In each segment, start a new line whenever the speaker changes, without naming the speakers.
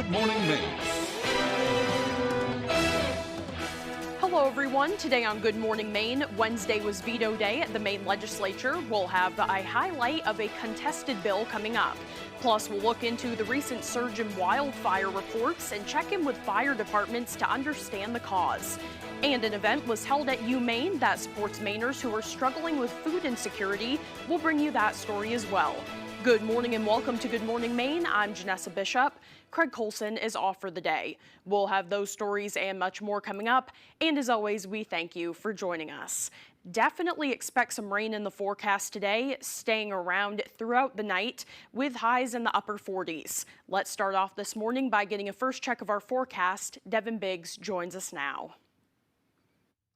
Good Morning Maine.
Hello everyone. Today on Good Morning Maine, Wednesday was veto day at the Maine legislature. We'll have a highlight of a contested bill coming up. Plus, we'll look into the recent surge in wildfire reports and check in with fire departments to understand the cause. And an event was held at UMaine that supports Mainers who are struggling with food insecurity. We'll bring you that story as well. Good morning and welcome to Good Morning Maine. I'm Janessa Bishop. Craig Colson is off for the day. We'll have those stories and much more coming up. And as always, we thank you for joining us. Definitely expect some rain in the forecast today, staying around throughout the night with highs in the upper 40s. Let's start off this morning by getting a first check of our forecast. Devin Biggs joins us now.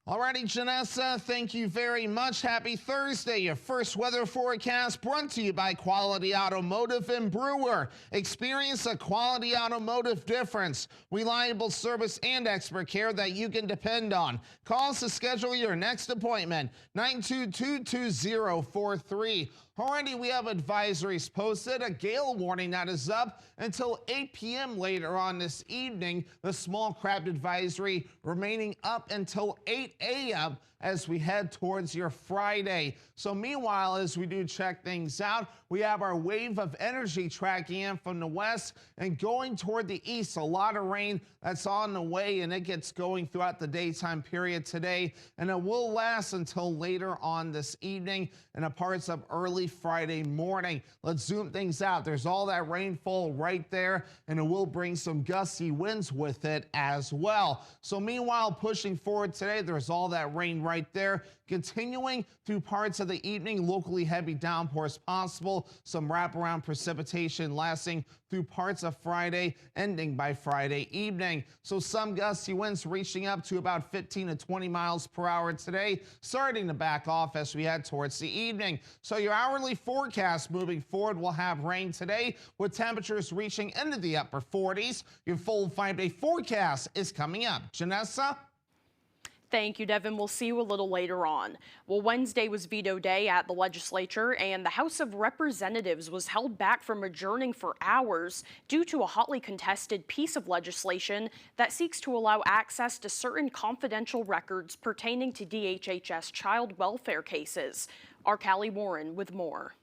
Alrighty, Janessa, thank you very much. Happy Thursday. Your first weather forecast brought to you by Quality Automotive and Brewer. Experience a Quality Automotive difference. Reliable service and expert care that you can depend on. Call us to schedule your next appointment, 922-2043. Already, we have advisories posted, a gale warning that is up until 8 p.m. later on this evening. The small craft advisory remaining up until 8 a.m. as we head towards your Friday. So meanwhile, as we do check things out, we have our wave of energy tracking in from the west and going toward the east. A lot of rain that's on the way, and it gets going throughout the daytime period today, and it will last until later on this evening and a parts of early Friday morning. Let's zoom things out. There's all that rainfall right there, and it will bring some gusty winds with it as well. So meanwhile, pushing forward today, there's all that rain right there. Continuing through parts of the evening, locally heavy downpours possible. Some wraparound precipitation lasting through parts of Friday, ending by Friday evening. So some gusty winds reaching up to about 15 to 20 miles per hour today, starting to back off as we head towards the evening. So your hourly forecast moving forward will have rain today with temperatures reaching into the upper 40s. Your full 5-day forecast is coming up. Janessa?
Thank you, Devin. We'll see you a little later on. Well, Wednesday was veto day at the legislature, and the House of Representatives was held back from adjourning for hours due to a hotly contested piece of legislation that seeks to allow access to certain confidential records pertaining to DHHS child welfare cases. Our Callie Warren with more.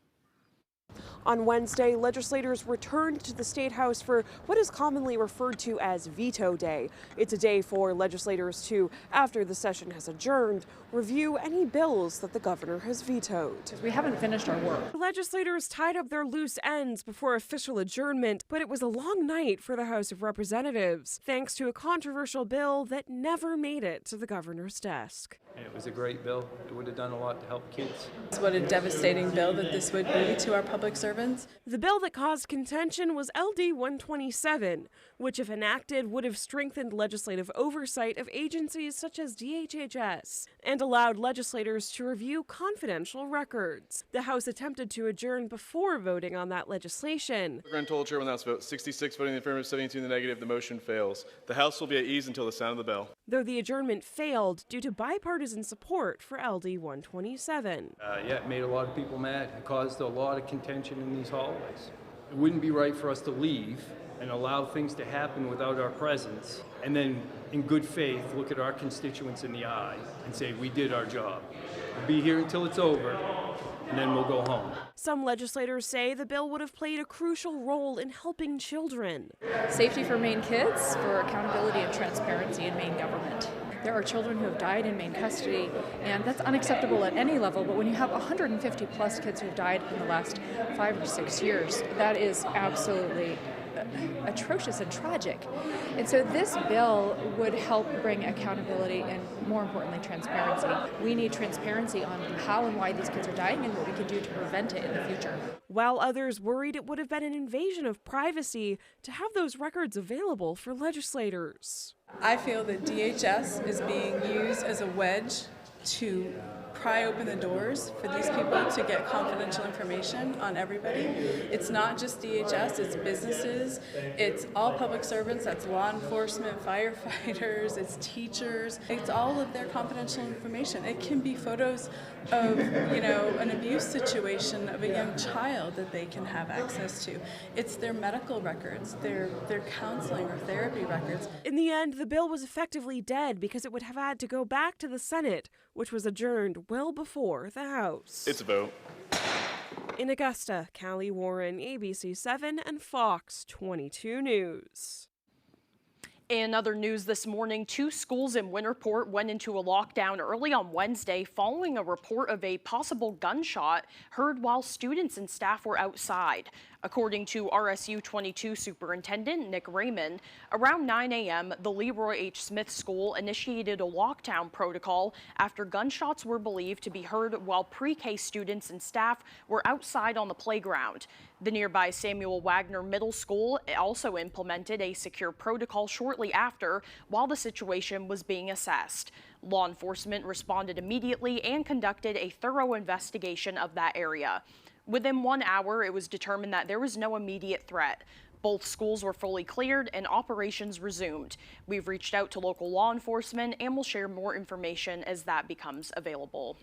On Wednesday, legislators returned to the State House for what is commonly referred to as veto day. It's a day for legislators to, after the session has adjourned, review any bills that the governor has vetoed.
We haven't finished our work.
Legislators tied up their loose ends before official adjournment, but it was a long night for the House of Representatives, thanks to a controversial bill that never made it to the governor's desk.
It was a great bill. It would have done a lot to help kids.
What a devastating bill that this would be to our public servants.
The bill that caused contention was LD 127, which, if enacted, would have strengthened legislative oversight of agencies such as DHHS and allowed legislators to review confidential records. The House attempted to adjourn before voting on that legislation.
The grand total, Chair, on the House vote, 66 voting in the affirmative, 72 in the negative. The motion fails. The House will be at ease until the sound of the bell.
Though the adjournment failed due to bipartisan support for LD 127.
It made a lot of people mad. It caused a lot of contention in these hallways. It wouldn't be right for us to leave and allow things to happen without our presence, and then, in good faith, look at our constituents in the eye and say, we did our job. We'll be here until it's over, and then we'll go home.
Some legislators say the bill would have played a crucial role in helping children.
Safety for Maine kids, for accountability and transparency in Maine government. There are children who have died in Maine custody, and that's unacceptable at any level, but when you have 150 plus kids who've died in the last 5 or 6 years, that is absolutely atrocious and tragic. And so this bill would help bring accountability and, more importantly, transparency. We need transparency on how and why these kids are dying and what we can do to prevent it in the future.
While others worried it would have been an invasion of privacy to have those records available for legislators.
I feel that DHS is being used as a wedge
to pry open the doors for these people to get confidential information on everybody. It's not just DHS, it's businesses, it's all public servants, that's law enforcement, firefighters, it's teachers, it's all of their confidential information. It can be photos of, an abuse situation of a young child that they can have access to. It's their medical records, their counseling or therapy records.
In the end, the bill was effectively dead because it would have had to go back to the Senate, which was adjourned well before the House.
It's a vote.
In Augusta, Callie Warren, ABC 7 and Fox 22 News.
In other news this morning, 2 schools in Winterport went into a lockdown early on Wednesday following a report of a possible gunshot heard while students and staff were outside. According to RSU 22 Superintendent Nick Raymond, around 9 a.m., the Leroy H. Smith School initiated a lockdown protocol after gunshots were believed to be heard while pre-K students and staff were outside on the playground. The nearby Samuel Wagner Middle School also implemented a secure protocol shortly after while the situation was being assessed. Law enforcement responded immediately and conducted a thorough investigation of that area. Within 1 hour, it was determined that there was no immediate threat. Both schools were fully cleared and operations resumed. We've reached out to local law enforcement and will share more information as that becomes available.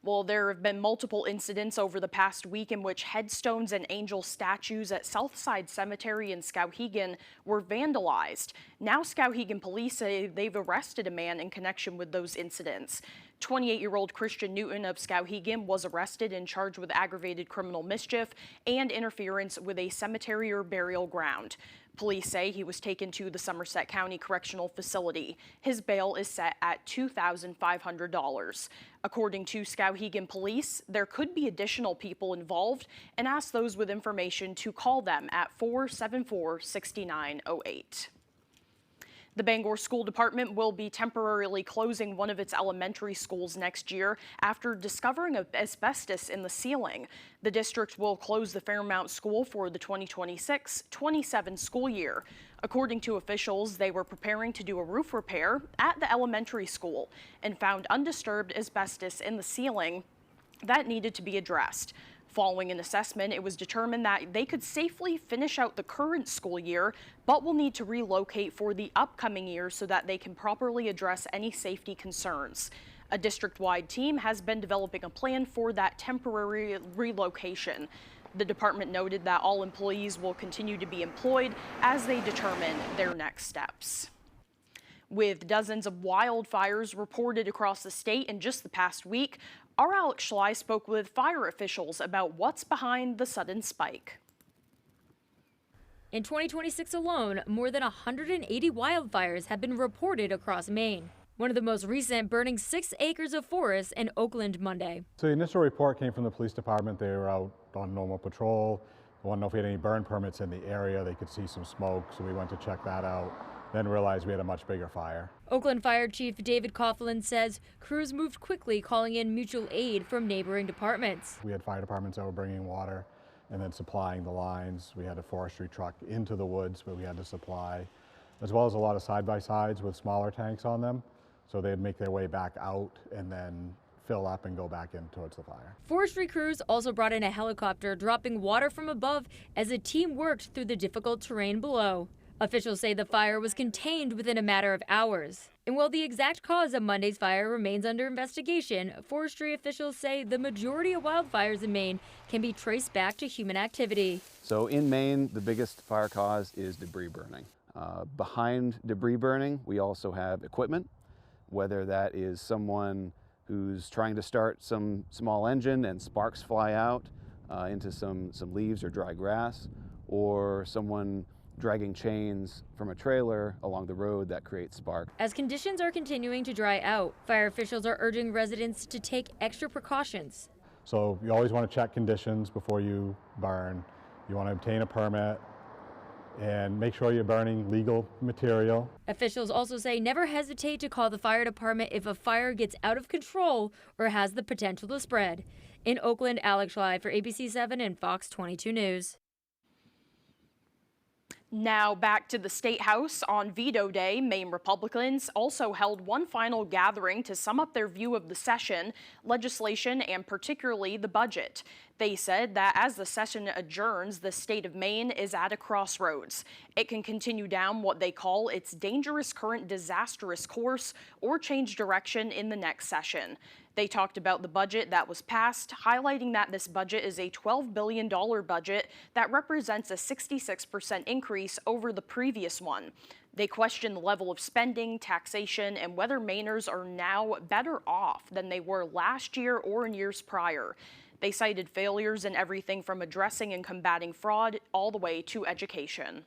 Well, there have been multiple incidents over the past week in which headstones and angel statues at Southside Cemetery in Skowhegan were vandalized. Now Skowhegan police say they've arrested a man in connection with those incidents. 28-year-old Christian Newton of Skowhegan was arrested and charged with aggravated criminal mischief and interference with a cemetery or burial ground. Police say he was taken to the Somerset County Correctional Facility. His bail is set at $2,500. According to Skowhegan Police, there could be additional people involved and ask those with information to call them at 474-6908. The Bangor School Department will be temporarily closing one of its elementary schools next year after discovering asbestos in the ceiling. The district will close the Fairmount School for the 2026-27 school year. According to officials, they were preparing to do a roof repair at the elementary school and found undisturbed asbestos in the ceiling that needed to be addressed. Following an assessment, it was determined that they could safely finish out the current school year, but will need to relocate for the upcoming year so that they can properly address any safety concerns. A district-wide team has been developing a plan for that temporary relocation. The department noted that all employees will continue to be employed as they determine their next steps. With dozens of wildfires reported across the state in just the past week, our Alex Schley spoke with fire officials about what's behind the sudden spike.
In 2026 alone, more than 180 wildfires have been reported across Maine. One of the most recent burning 6 acres of forest in Oakland Monday.
So the initial report came from the police department. They were out on normal patrol. They wanted to know if we had any burn permits in the area. They could see some smoke, so we went to check that out. Then realized we had a much bigger fire.
Oakland Fire Chief David Coughlin says crews moved quickly, calling in mutual aid from neighboring departments.
We had fire departments that were bringing water and then supplying the lines. We had a forestry truck into the woods, but we had to supply, as well as a lot of side-by-sides with smaller tanks on them. So they'd make their way back out and then fill up and go back in towards the fire.
Forestry crews also brought in a helicopter, dropping water from above as the team worked through the difficult terrain below. Officials say the fire was contained within a matter of hours. And while the exact cause of Monday's fire remains under investigation, forestry officials say the majority of wildfires in Maine can be traced back to human activity.
So in Maine, the biggest fire cause is debris burning. Behind debris burning, we also have equipment, whether that is someone who's trying to start some small engine and sparks fly out into some leaves or dry grass, or someone dragging chains from a trailer along the road that creates spark.
As conditions are continuing to dry out, fire officials are urging residents to take extra precautions.
So you always want to check conditions before you burn. You want to obtain a permit and make sure you're burning legal material.
Officials also say never hesitate to call the fire department if a fire gets out of control or has the potential to spread. In Oakland, Alex Schley for ABC 7 and Fox 22 News.
Now back to the State House. On Veto Day, Maine Republicans also held one final gathering to sum up their view of the session, legislation, and particularly the budget. They said that as the session adjourns, the state of Maine is at a crossroads. It can continue down what they call its dangerous current disastrous course or change direction in the next session. They talked about the budget that was passed, highlighting that this budget is a $12 billion budget that represents a 66% increase over the previous one. They questioned the level of spending, taxation, and whether Mainers are now better off than they were last year or in years prior. They cited failures in everything from addressing and combating fraud all the way to education.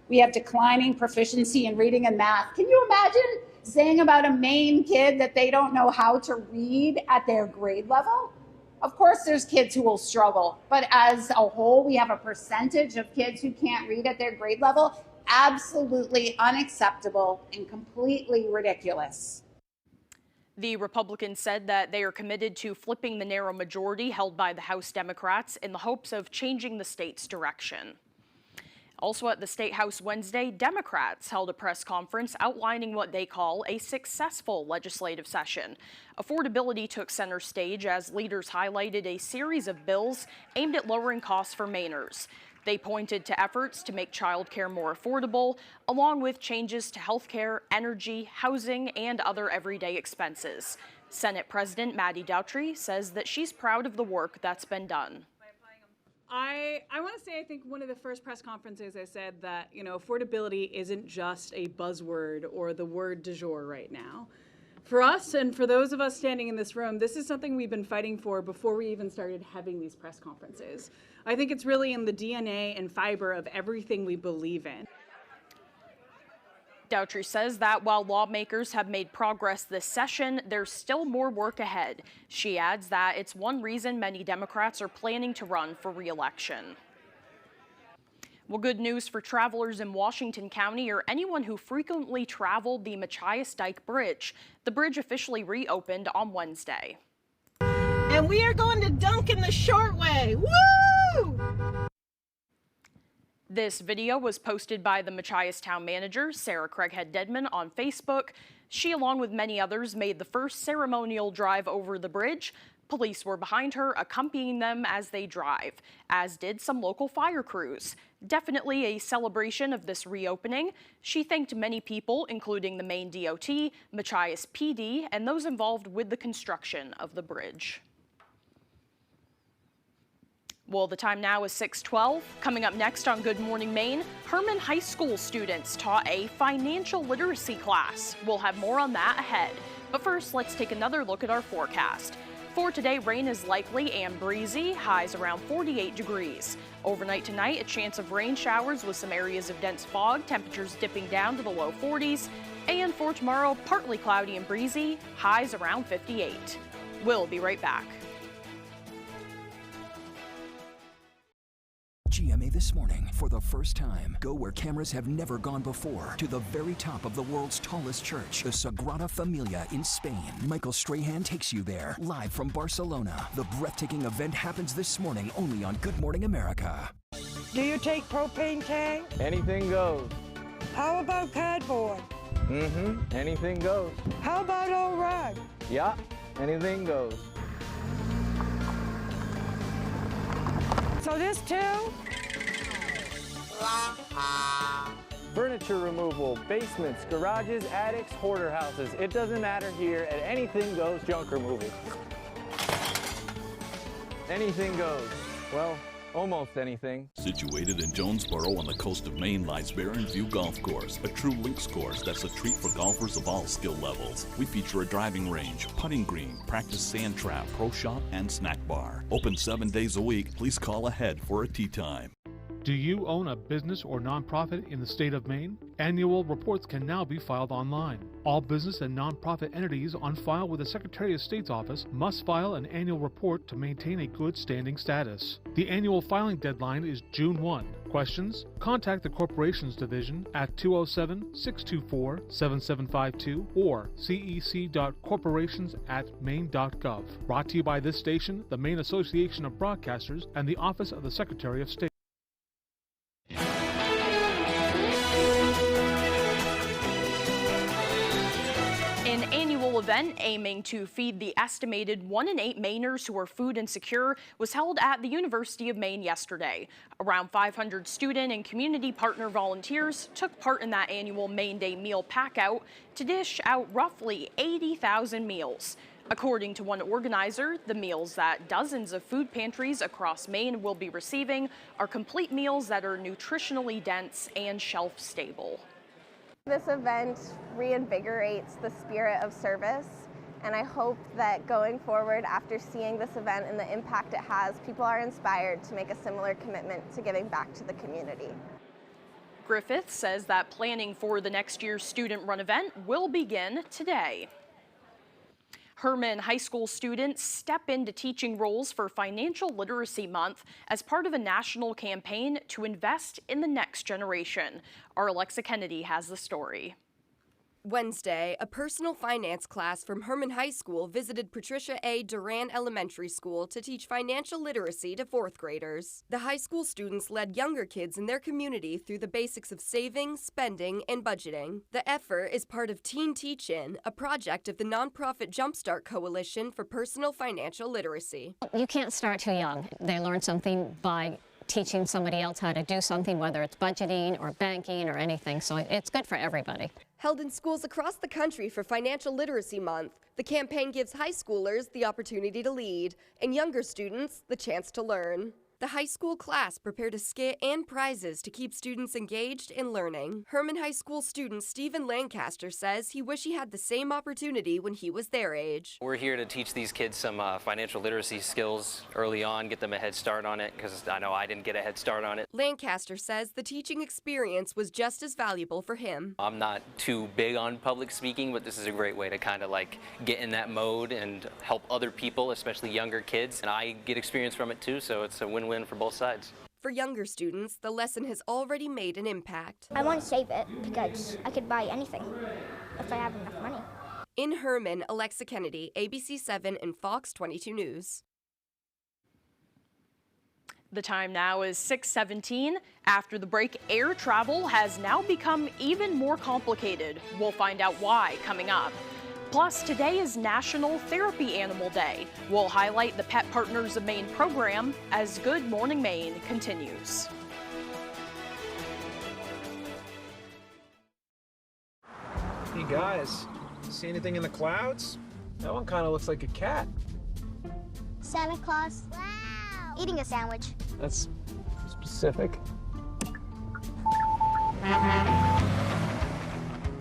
We have declining proficiency in reading and math. Can you imagine saying about a Maine kid that they don't know how to read at their grade level? Of course, there's kids who will struggle, but as a whole, we have a percentage of kids who can't read at their grade level. Absolutely unacceptable and completely ridiculous.
The Republicans said that they are committed to flipping the narrow majority held by the House Democrats in the hopes of changing the state's direction. Also at the State House Wednesday, Democrats held a press conference outlining what they call a successful legislative session. Affordability took center stage as leaders highlighted a series of bills aimed at lowering costs for Mainers. They pointed to efforts to make childcare more affordable, along with changes to healthcare, energy, housing, and other everyday expenses. Senate President Maddie Daughtry says that she's proud of the work that's been done.
I want to say I think one of the first press conferences I said that, affordability isn't just a buzzword or the word du jour right now. For us and for those of us standing in this room, this is something we've been fighting for before we even started having these press conferences. I think it's really in the DNA and fiber of everything we believe in.
Daughtry says that while lawmakers have made progress this session, there's still more work ahead. She adds that it's one reason many Democrats are planning to run for re-election. Well, good news for travelers in Washington County or anyone who frequently traveled the Machias Dike Bridge. The bridge officially reopened on Wednesday.
And we are going to dunk in the short way. Woo!
This video was posted by the Machias town manager, Sarah Craighead-Dedman, on Facebook. She, along with many others, made the first ceremonial drive over the bridge. Police were behind her, accompanying them as they drive, as did some local fire crews. Definitely a celebration of this reopening. She thanked many people, including the Maine DOT, Machias PD, and those involved with the construction of the bridge. Well, the time now is 6:12. Coming up next on Good Morning Maine, Herman High School students taught a financial literacy class. We'll have more on that ahead. But first, let's take another look at our forecast. For today, rain is likely and breezy, highs around 48 degrees. Overnight tonight, a chance of rain showers with some areas of dense fog, temperatures dipping down to the low 40s. And for tomorrow, partly cloudy and breezy, highs around 58. We'll be right back.
GMA this morning, for the first time, go where cameras have never gone before, to the very top of the world's tallest church, the Sagrada Familia in Spain. Michael Strahan takes you there, live from Barcelona. The breathtaking event happens this morning only on Good Morning America.
Do you take propane tank?
Anything goes.
How about cardboard?
Anything goes.
How about old rug?
Yeah, anything goes.
So this too?
Furniture removal, basements, garages, attics, hoarder houses. It doesn't matter here at Anything Goes Junk Removal. Anything goes. Well, almost anything.
Situated in Jonesboro on the coast of Maine lies Barren View Golf Course, a true links course that's a treat for golfers of all skill levels. We feature a driving range, putting green, practice sand trap, pro shop, and snack bar. Open 7 days a week. Please call ahead for a tee time.
Do you own a business or nonprofit in the state of Maine? Annual reports can now be filed online. All business and nonprofit entities on file with the Secretary of State's office must file an annual report to maintain a good standing status. The annual filing deadline is June 1. Questions? Contact the Corporations Division at 207-624-7752 or cec.corporations@maine.gov. Brought to you by this station, the Maine Association of Broadcasters, and the Office of the Secretary of State.
school event aiming to feed the estimated 1 in 8 Mainers who are food insecure was held at the University of Maine yesterday. Around 500 student and community partner volunteers took part in that annual Maine Day meal pack-out to dish out roughly 80,000 meals. According to one organizer, the meals that dozens of food pantries across Maine will be receiving are complete meals that are nutritionally dense and shelf-stable.
This event reinvigorates the spirit of service, and I hope that going forward, after seeing this event and the impact it has, people are inspired to make a similar commitment to giving back to the community.
Griffith says that planning for the next year's student-run event will begin today. Herman High School students step into teaching roles for Financial Literacy Month as part of a national campaign to invest in the next generation. Our Alexa Kennedy has the story.
Wednesday, a personal finance class from Herman High School visited Patricia A. Duran Elementary School to teach financial literacy to 4th graders. The high school students led younger kids in their community through the basics of saving, spending, and budgeting. The effort is part of Teen Teach-In, a project of the nonprofit Jumpstart Coalition for Personal Financial Literacy.
You can't start too young. They learn something by teaching somebody else how to do something, whether it's budgeting or banking or anything, so it's good for everybody.
Held in schools across the country for Financial Literacy Month, the campaign gives high schoolers the opportunity to lead and younger students the chance to learn. The high school class prepared a skit and prizes to keep students engaged and learning. Herman High School student Stephen Lancaster says he wished he had the same opportunity when he was their age.
We're here to teach these kids some financial literacy skills early on, get them a head start on it, because I know I didn't get a head start on it.
Lancaster says the teaching experience was just as valuable for him.
I'm not too big on public speaking, but this is a great way to kind of like get in that mode and help other people, especially younger kids. And I get experience from it too, so it's a win-win for both sides.
For younger students, the lesson has already made an impact.
I want to save it because I could buy anything if I have enough money.
In Herman, Alexa Kennedy, ABC 7 and Fox 22 News.
The time now is 6:17. After the break, air travel has now become even more complicated. We'll find out why coming up. Plus, today is National Therapy Animal Day. We'll highlight the Pet Partners of Maine program as Good Morning Maine continues.
Hey guys, see anything in the clouds? That one kind of looks like a cat.
Santa Claus. Wow. Eating a sandwich.
That's specific.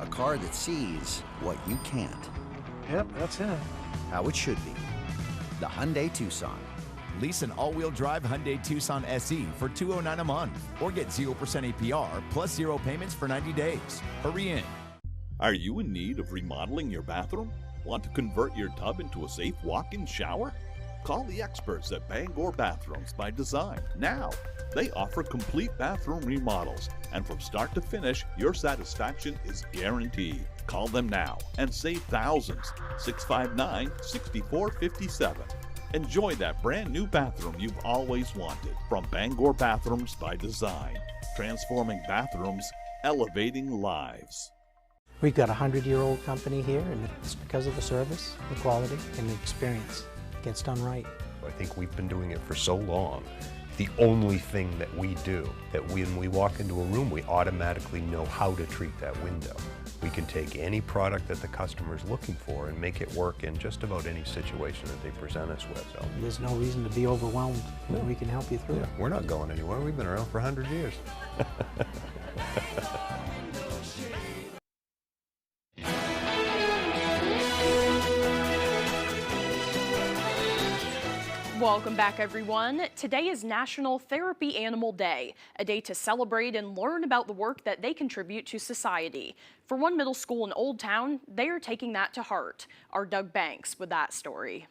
A car that sees what you can't.
Yep, that's him.
How it should be. The Hyundai Tucson.
Lease an all-wheel drive Hyundai Tucson SE for $209 a month, or get 0% APR plus 0 payments for 90 days. Hurry in.
Are you in need of remodeling your bathroom? Want to convert your tub into a safe walk-in shower? Call the experts at Bangor Bathrooms by Design now. They offer complete bathroom remodels, and from start to finish, your satisfaction is guaranteed. Call them now and save thousands. 659-6457. Enjoy that brand new bathroom you've always wanted from Bangor Bathrooms by Design. Transforming bathrooms, elevating lives.
We've got a 100-year-old company here, and it's because of the service, the quality, and the experience. It gets done right.
I think we've been doing it for so long. The only thing that we do, that when we walk into a room, we automatically know how to treat that window. We can take any product that the customer's looking for and make it work in just about any situation that they present us with. So
There's no reason to be overwhelmed.
No.
We can help you through it.
We're not going anywhere. We've been around for 100 years.
Welcome back, everyone. Today is National Therapy Animal Day, a day to celebrate and learn about the work that they contribute to society. For one middle school in Old Town, they are taking that to heart. Our Doug Banks with that story.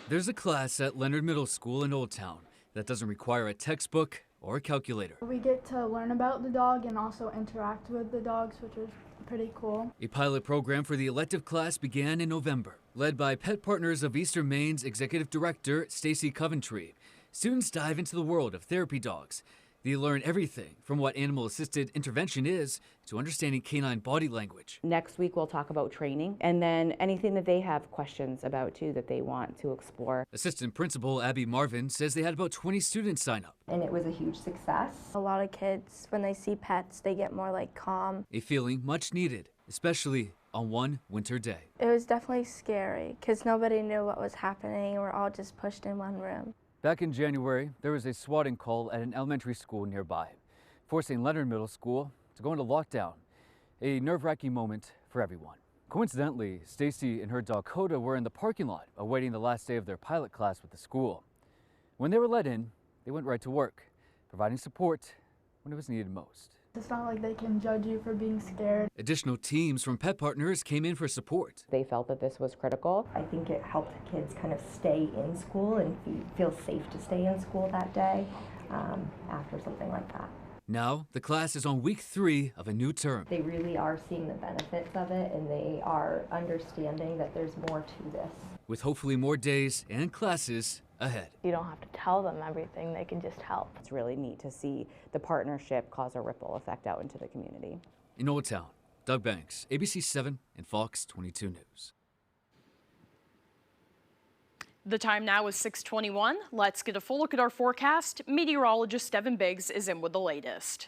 There's a class at Leonard Middle School in Old Town that doesn't require a textbook or a calculator.
We get to learn about the dog and also interact with the dogs, which is pretty cool.
A pilot program for the elective class began in November. Led by Pet Partners of Eastern Maine's Executive Director, Stacy Coventry, students dive into the world of therapy dogs. They learn everything from what animal-assisted intervention is to understanding canine body language.
Next week we'll talk about training and then anything that they have questions about too that they want to explore.
Assistant Principal Abby Marvin says they had about 20 students sign up.
And it was a huge success.
A lot of kids, when they see pets, they get more calm.
A feeling much needed, especially on one winter day.
It was definitely scary because nobody knew what was happening. We're all just pushed in one room.
Back in January, there was a swatting call at an elementary school nearby, forcing Leonard Middle School to go into lockdown. A nerve-wracking moment for everyone. Coincidentally, Stacy and her dog Coda were in the parking lot awaiting the last day of their pilot class with the school. When they were let in, they went right to work, providing support when it was needed most.
It's not like they can judge you for being scared.
Additional teams from Pet Partners came in for support.
They felt that this was critical.
I think it helped kids kind of stay in school and feel safe to stay in school that day after something like that.
Now, the class is on week 3 of a new term.
They really are seeing the benefits of it, and they are understanding that there's more to this.
With hopefully more days and classes ahead.
You don't have to tell them everything, they can just help.
It's really neat to see the partnership cause a ripple effect out into the community.
In Old Town, Doug Banks, ABC 7 and Fox 22 News.
The time now is 6:21. Let's get a full look at our forecast. Meteorologist Devin Biggs is in with the latest.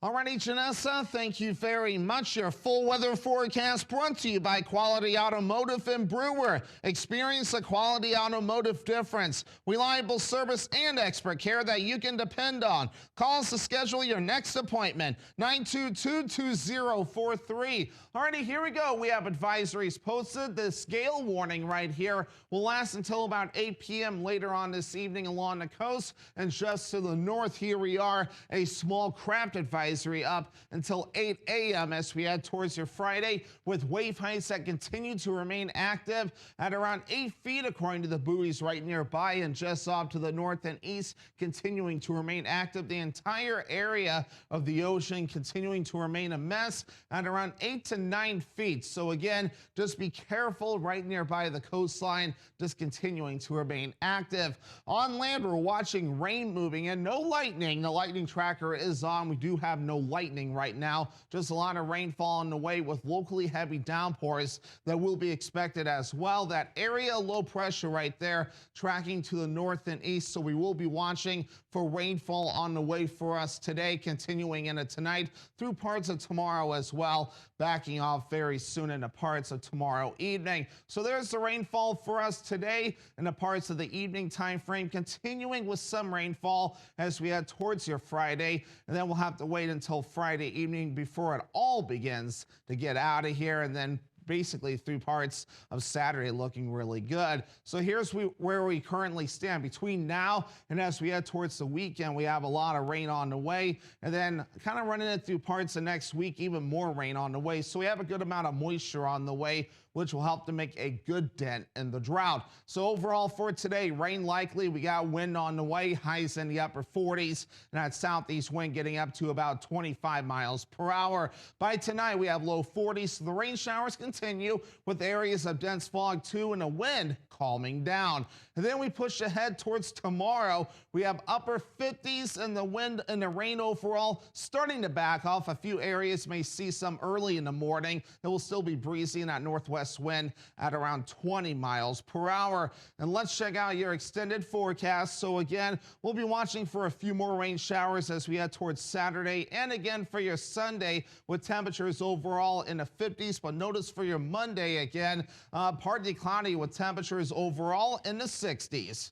All righty, Janessa, thank you very much. Your full weather forecast brought to you by Quality Automotive and Brewer. Experience the Quality Automotive difference. Reliable service and expert care that you can depend on. Call us to schedule your next appointment, 922-2043. All righty, here we go. We have advisories posted. This gale warning right here will last until about 8 p.m. later on this evening along the coast. And just to the north, here we are, a small craft advisory up until 8 a.m. as we head towards your Friday, with wave heights that continue to remain active at around 8 feet according to the buoys right nearby, and just off to the north and east continuing to remain active. The entire area of the ocean continuing to remain a mess at around 8 to 9 feet. So again, just be careful right nearby the coastline, just continuing to remain active. On land, we're watching rain moving and no lightning. The lightning tracker is on. We do have no lightning right now, just a lot of rainfall on the way with locally heavy downpours that will be expected as well. That area low pressure right there tracking to the north and east, so we will be watching for rainfall on the way for us today, continuing into tonight through parts of tomorrow as well, backing off very soon into parts of tomorrow evening. So there's the rainfall for us today in the parts of the evening time frame, continuing with some rainfall as we head towards your Friday, and then we'll have to wait until Friday evening before it all begins to get out of here, and then basically through parts of Saturday looking really good. So here's where we currently stand. Between now and as we head towards the weekend, we have a lot of rain on the way, and then kind of running it through parts of next week, even more rain on the way. So we have a good amount of moisture on the way, which will help to make a good dent in the drought. So overall for today, rain likely. We got wind on the way, highs in the upper 40s, and that southeast wind getting up to about 25 miles per hour. By tonight, we have low 40s, so the rain showers continue with areas of dense fog too, and the wind calming down. And then we push ahead towards tomorrow. We have upper 50s, and the wind and the rain overall starting to back off. A few areas may see some early in the morning. It will still be breezy in that northwest wind at around 20 miles per hour. And let's check out your extended forecast. So again, we'll be watching for a few more rain showers as we head towards Saturday, and again for your Sunday with temperatures overall in the 50s. But notice for your Monday again, partly cloudy with temperatures overall in the 60s.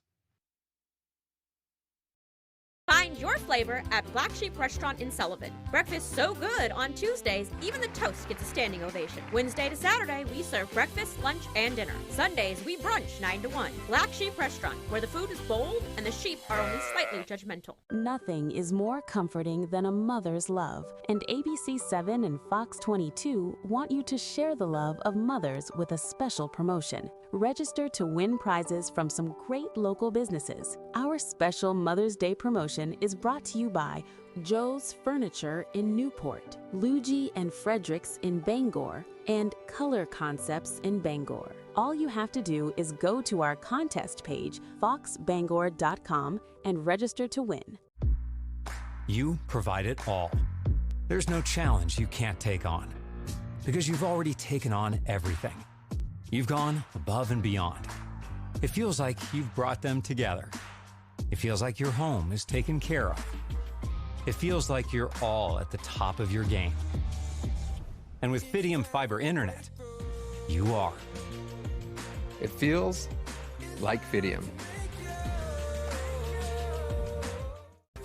Find your flavor at Black Sheep Restaurant in Sullivan. Breakfast so good on Tuesdays, even the toast gets a standing ovation. Wednesday to Saturday, we serve breakfast, lunch, and dinner. Sundays, we brunch 9 to 1. Black Sheep Restaurant, where the food is bold and the sheep are only slightly judgmental.
Nothing is more comforting than a mother's love, and ABC 7 and Fox 22 want you to share the love of mothers with a special promotion. Register to win prizes from some great local businesses. Our special Mother's Day promotion is brought to you by Joe's Furniture in Newport, Luigi and Fredericks in Bangor, and Color Concepts in Bangor. All you have to do is go to our contest page, foxbangor.com, and register to win.
You provide it all. There's no challenge you can't take on, because you've already taken on everything. You've gone above and beyond. It feels like you've brought them together. It feels like your home is taken care of. It feels like you're all at the top of your game. And with Fidium Fiber Internet, you are.
It feels like Fidium.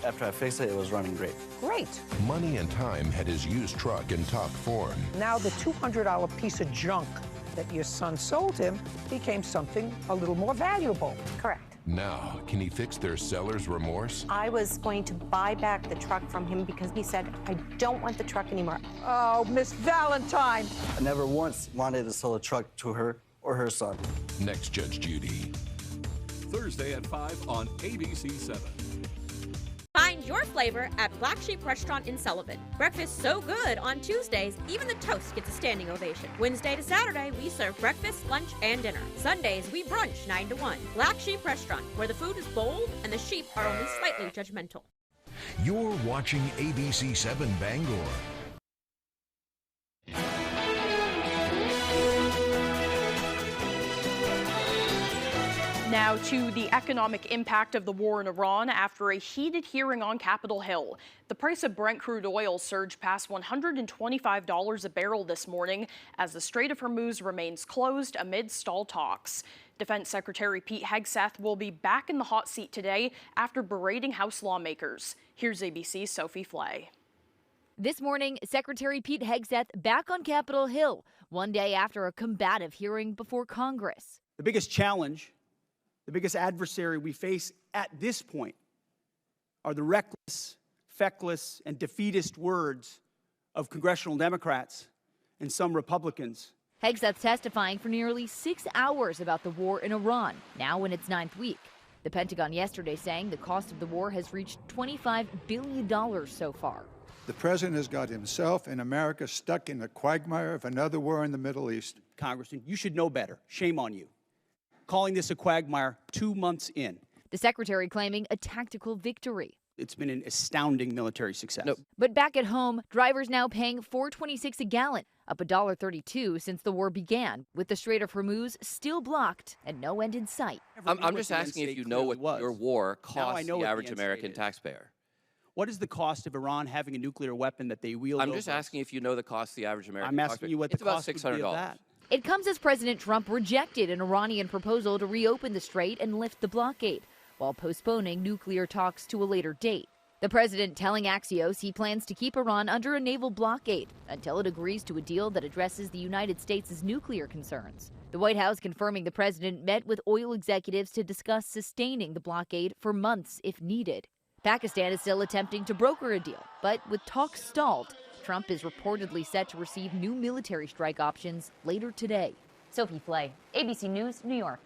After I fixed it, it was running great.
Great.
Money and time had his used truck in top form.
Now the $200 piece of junk that your son sold him became something a little more valuable.
Correct.
Now, can he fix their seller's remorse?
I was going to buy back the truck from him because he said, I don't want the truck anymore.
Oh, Miss Valentine.
I never once wanted to sell a truck to her or her son.
Next, Judge Judy.
Thursday at 5 on ABC 7.
Find your flavor at Black Sheep Restaurant in Sullivan. Breakfast so good on Tuesdays, even the toast gets a standing ovation. Wednesday to Saturday, we serve breakfast, lunch, and dinner. Sundays, we brunch 9 to 1. Black Sheep Restaurant, where the food is bold and the sheep are only slightly judgmental.
You're watching ABC 7 Bangor.
Now to the economic impact of the war in Iran after a heated hearing on Capitol Hill. The price of Brent crude oil surged past $125 a barrel this morning as the Strait of Hormuz remains closed amid stalled talks. Defense Secretary Pete Hegseth will be back in the hot seat today after berating House lawmakers. Here's ABC's Sophie Flay.
This morning, Secretary Pete Hegseth back on Capitol Hill, one day after a combative hearing before Congress.
The biggest challenge, the biggest adversary we face at this point are the reckless, feckless, and defeatist words of congressional Democrats and some Republicans.
Hegseth testifying for nearly 6 hours about the war in Iran, now in its 9th week. The Pentagon yesterday saying the cost of the war has reached $25 billion so far.
The president has got himself and America stuck in the quagmire of another war in the Middle East.
Congressman, you should know better. Shame on you. Calling this a quagmire 2 months in.
The secretary claiming a tactical victory.
It's been an astounding military success.
But back at home, drivers now paying $4.26 a gallon, up $1.32 since the war began, with the Strait of Hormuz still blocked and no end in sight.
I'm just asking if you know what your war costs the average American taxpayer.
What is the cost of Iran having a nuclear weapon that they wield
I'm just asking if you know the cost of the average American
taxpayer. I'm asking you what the cost would be of that.
It comes as President Trump rejected an Iranian proposal to reopen the strait and lift the blockade, while postponing nuclear talks to a later date. The president telling Axios he plans to keep Iran under a naval blockade until it agrees to a deal that addresses the United States' nuclear concerns. The White House confirming the president met with oil executives to discuss sustaining the blockade for months if needed. Pakistan is still attempting to broker a deal, but with talks stalled, Trump is reportedly set to receive new military strike options later today. Sophie Flay, ABC News, New York.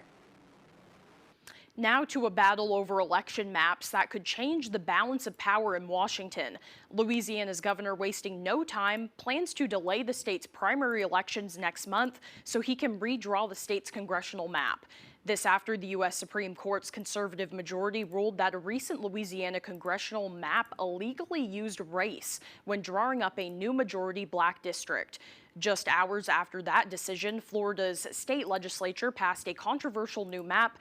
Now to a battle over election maps that could change the balance of power in Washington. Louisiana's governor, wasting no time, plans to delay the state's primary elections next month so he can redraw the state's congressional map. This after the U.S. Supreme Court's conservative majority ruled that a recent Louisiana congressional map illegally used race when drawing up a new majority black district. Just hours after that decision, Florida's state legislature passed a controversial new map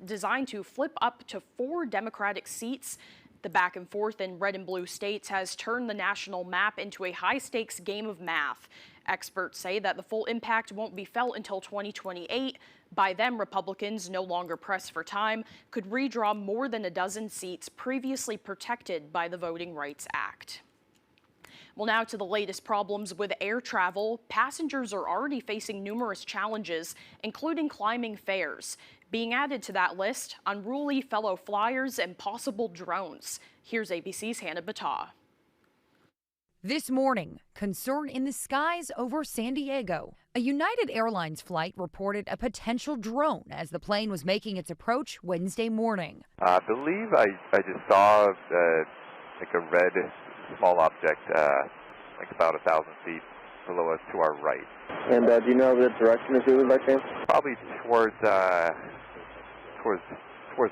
designed to flip up to 4 Democratic seats. The back and forth in red and blue states has turned the national map into a high-stakes game of math. Experts say that the full impact won't be felt until 2028. By then, Republicans, no longer pressed for time, could redraw more than a dozen seats previously protected by the Voting Rights Act. Well, now to the latest problems with air travel. Passengers are already facing numerous challenges, including climbing fares. Being added to that list, unruly fellow flyers and possible drones. Here's ABC's Hannah Battah.
This morning, concern in the skies over San Diego. A United Airlines flight reported a potential drone as the plane was making its approach Wednesday morning.
I believe I just saw like a red small object like about 1,000 feet below us to our right.
And do you know the direction it's moving by chance?
Probably towards the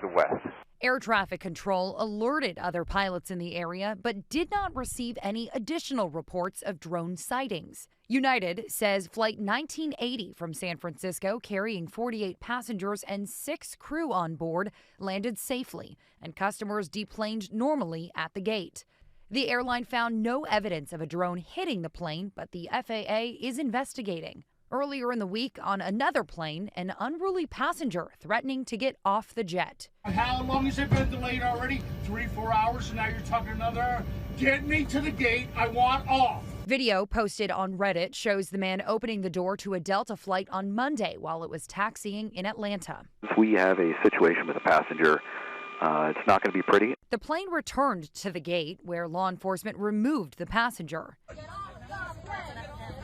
west.
Air traffic control alerted other pilots in the area, but did not receive any additional reports of drone sightings. United says Flight 1980 from San Francisco, carrying 48 passengers and 6 crew on board, landed safely, and customers deplaned normally at the gate. The airline found no evidence of a drone hitting the plane, but the FAA is investigating. Earlier in the week, on another plane, an unruly passenger threatening to get off the jet.
How long has it been delayed already? 3-4 hours, and now you're talking another hour? Get me to the gate. I want off.
Video posted on Reddit shows the man opening the door to a Delta flight on Monday while it was taxiing in Atlanta.
If we have a situation with a passenger, it's not going to be pretty.
The plane returned to the gate where law enforcement removed the passenger.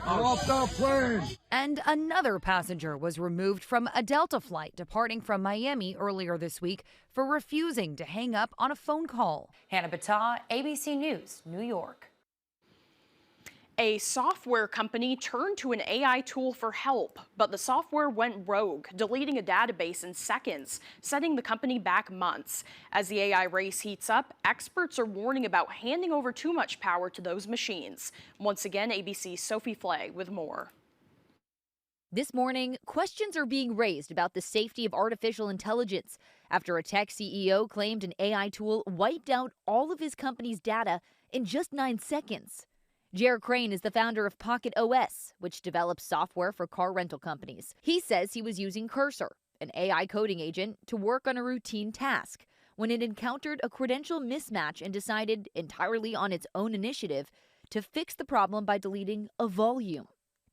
Off the plane.
And another passenger was removed from a Delta flight departing from Miami earlier this week for refusing to hang up on a phone call. Hannah Battah, ABC News, New York.
A software company turned to an AI tool for help, but the software went rogue, deleting a database in seconds, setting the company back months. As the AI race heats up, experts are warning about handing over too much power to those machines. Once again, ABC's Sophie Flay with more.
This morning, questions are being raised about the safety of artificial intelligence after a tech CEO claimed an AI tool wiped out all of his company's data in just 9 seconds. Jer Crane is the founder of Pocket OS, which develops software for car rental companies. He says he was using Cursor, an AI coding agent, to work on a routine task when it encountered a credential mismatch and decided, entirely on its own initiative, to fix the problem by deleting a volume.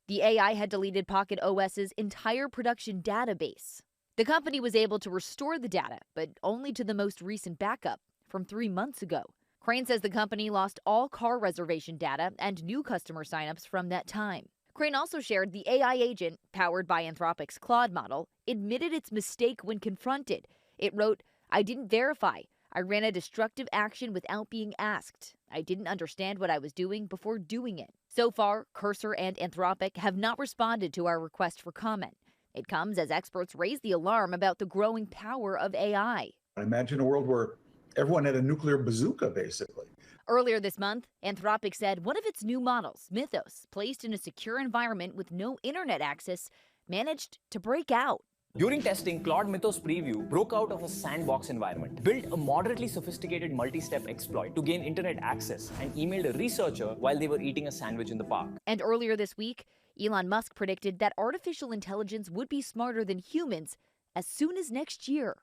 The AI had deleted Pocket OS's entire production database. The company was able to restore the data, but only to the most recent backup from 3 months ago. Crane says the company lost all car reservation data and new customer signups from that time. Crane also shared the AI agent, powered by Anthropic's Claude model, admitted its mistake when confronted. It wrote, "I didn't verify. I ran a destructive action without being asked. I didn't understand what I was doing before doing it." So far, Cursor and Anthropic have not responded to our request for comment. It comes as experts raise the alarm about the growing power of AI.
Imagine a world where everyone had a nuclear bazooka, basically.
Earlier this month, Anthropic said one of its new models, Mythos, placed in a secure environment with no internet access, managed to break out.
During testing, Claude Mythos Preview broke out of a sandbox environment, built a moderately sophisticated multi-step exploit to gain internet access, and emailed a researcher while they were eating a sandwich in the park.
And earlier this week, Elon Musk predicted that artificial intelligence would be smarter than humans as soon as next year.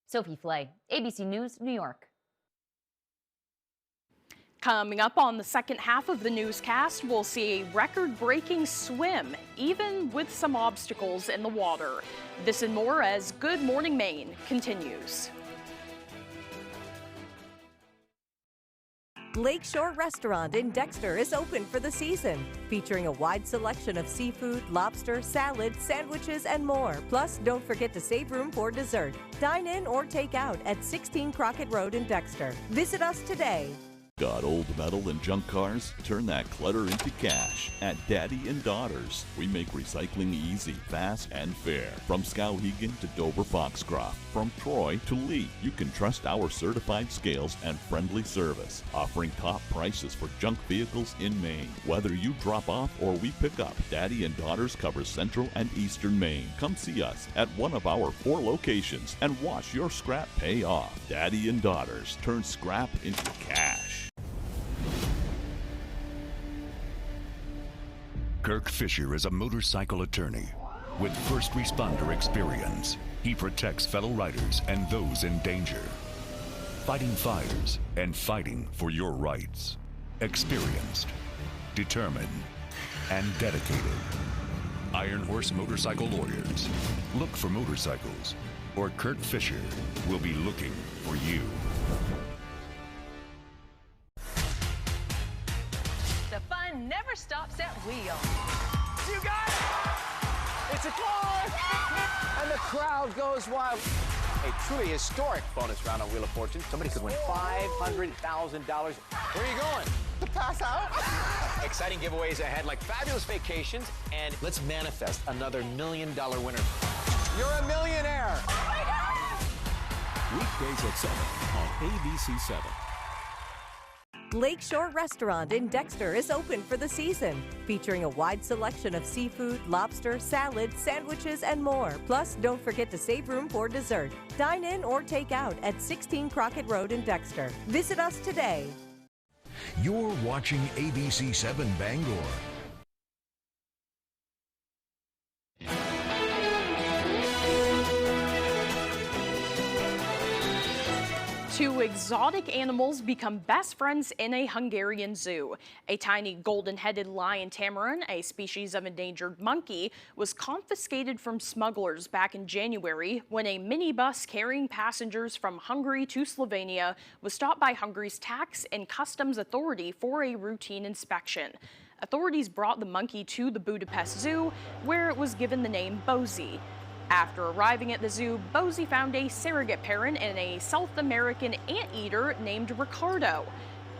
Sophie Flay, ABC News, New York.
Coming up on the second half of the newscast, we'll see a record-breaking swim, even with some obstacles in the water. This and more as Good Morning Maine continues.
Lakeshore Restaurant in Dexter is open for the season, featuring a wide selection of seafood, lobster, salad, sandwiches, and more. Plus, don't forget to save room for dessert. Dine in or take out at 16 Crockett Road in Dexter. Visit us today.
Got old metal and junk cars? Turn that clutter into cash at Daddy and Daughters. We make recycling easy, fast, and fair. From Skowhegan to Dover Foxcroft, from Troy to Lee, you can trust our certified scales and friendly service, offering top prices for junk vehicles in Maine. Whether you drop off or we pick up, Daddy and Daughters covers Central and Eastern Maine. Come see us at one of our 4 locations and watch your scrap pay off. Daddy and Daughters turn scrap into cash.
Kirk Fisher is a motorcycle attorney with first responder experience. He protects fellow riders and those in danger, fighting fires and fighting for your rights. Experienced, determined, and dedicated. Iron Horse Motorcycle Lawyers. Look for motorcycles, or Kirk Fisher will be looking for you.
The fun never stops at Wheel. You got it! It's a goal! And the crowd goes wild. A truly historic bonus round on Wheel of Fortune. Somebody could win $500,000. Where are you going? To pass out. Exciting giveaways ahead, like fabulous vacations, and let's manifest another $1 million winner. You're a millionaire. Oh my God!
Weekdays at 7 on ABC 7.
Lakeshore Restaurant in Dexter is open for the season, featuring a wide selection of seafood, lobster, salad, sandwiches, and more. Plus, don't forget to save room for dessert. Dine in or take out at 16 Crockett Road in Dexter. Visit us today.
You're watching ABC 7 Bangor.
Two exotic animals become best friends in a Hungarian zoo. A tiny golden-headed lion tamarin, a species of endangered monkey, was confiscated from smugglers back in January when a minibus carrying passengers from Hungary to Slovenia was stopped by Hungary's Tax and Customs Authority for a routine inspection. Authorities brought the monkey to the Budapest Zoo, where it was given the name Bozy. After arriving at the zoo, Bozy found a surrogate parent and a South American anteater named Ricardo.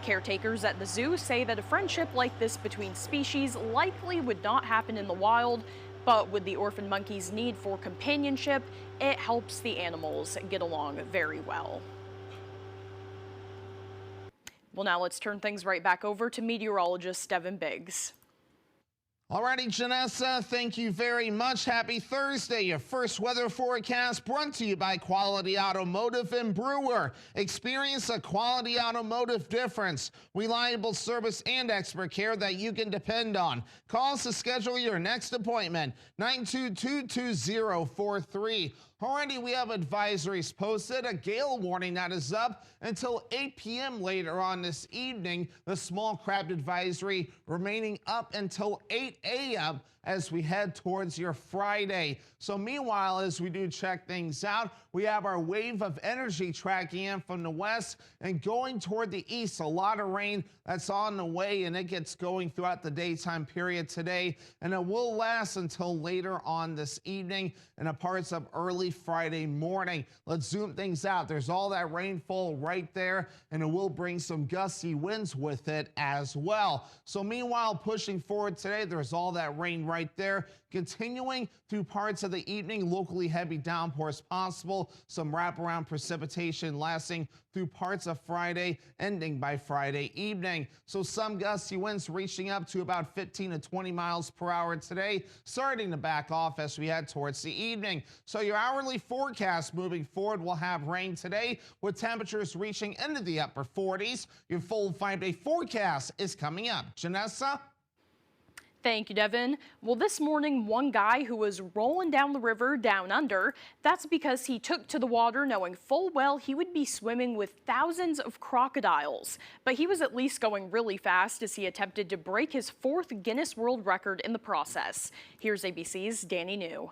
Caretakers at the zoo say that a friendship like this between species likely would not happen in the wild, but with the orphan monkey's need for companionship, it helps the animals get along very well. Well, now let's turn things right back over to meteorologist Devin Biggs.
Alrighty, Janessa, thank you very much. Happy Thursday. Your first weather forecast brought to you by Quality Automotive and Brewer. Experience a Quality Automotive difference. Reliable service and expert care that you can depend on. Call us to schedule your next appointment, 922-2043. Already, we have advisories posted. A gale warning that is up until 8 p.m. later on this evening. The small craft advisory remaining up until 8 a.m. as we head towards your Friday. So meanwhile, as we do check things out, we have our wave of energy tracking in from the west and going toward the east. A lot of rain that's on the way, and it gets going throughout the daytime period today, and it will last until later on this evening and a parts of early Friday morning. Let's zoom things out. There's all that rainfall right there, and it will bring some gusty winds with it as well. So meanwhile, pushing forward today, there's all that rain right there. Continuing through parts of the evening, locally heavy downpours possible. Some wraparound precipitation lasting through parts of Friday, ending by Friday evening. So some gusty winds reaching up to about 15 to 20 miles per hour today, starting to back off as we head towards the evening. So your hourly forecast moving forward will have rain today with temperatures reaching into the upper 40s. Your full 5-day forecast is coming up. Janessa?
Thank you, Devin. Well, this morning, one guy who was rolling down the river down under, that's because he took to the water knowing full well he would be swimming with thousands of crocodiles. But he was at least going really fast as he attempted to break his 4th Guinness World Record in the process. Here's ABC's Danny New.